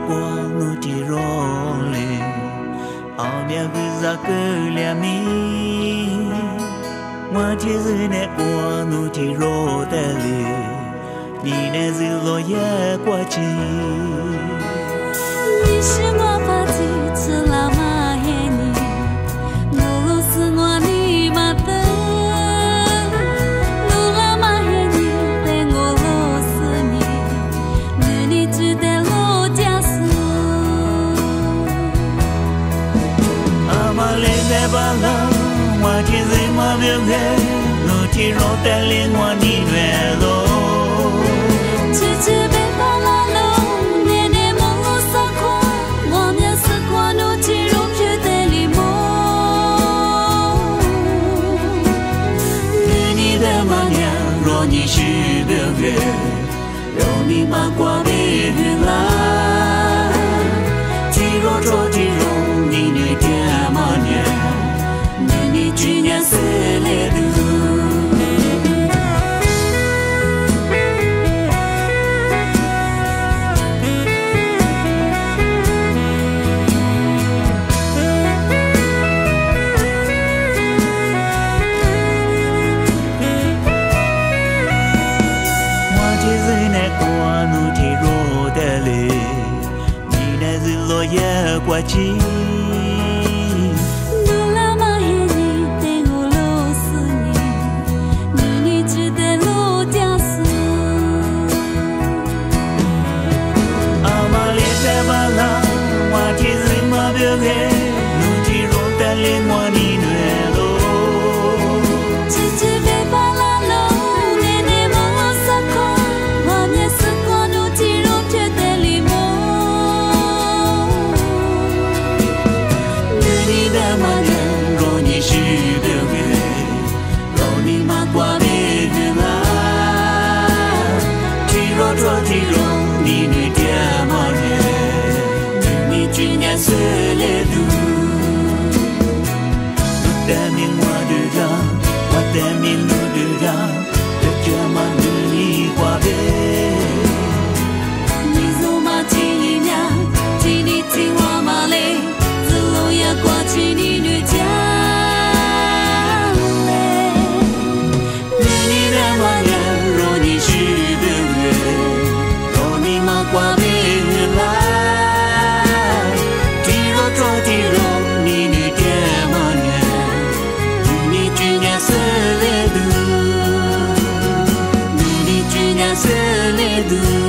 qua nu ti role amia guza que mi moi ti ne qua nu ti ro de le ni ne zi lo ye qua chi你是我把自己拉马黑你，我路是我你马的，路拉马黑你，但我路是你，你只得路加速。阿妈来在巴拉，我只是马别开，路ti ro de le我你远路。只被巴拉路，年年梦路撒狂，我面是光路只容许的里梦。你的妈娘，若你是个月，让你妈挂的云来，只若着只容你女的妈娘，你去年死了的。qua chi路拉马黑你，对我路是你只得路加速。阿妈来在巴拉，我只是马别开，路只容得了我你远路。只被巴拉路，年年梦路撒狂，我面是光路只容却的里梦。妈娘，若你是个月，若你妈挂的云来，只若着只容你女的妈娘，你去年死了都，我的命我的让，我的命我的让，这家嘛女你挂的。你走马几年，几里听我马嘞。挂起你女家嘞，你的妈娘，若你是个月，若你妈挂的云来，只若着只容你女的妈娘，你去年死了都，你去年死了都。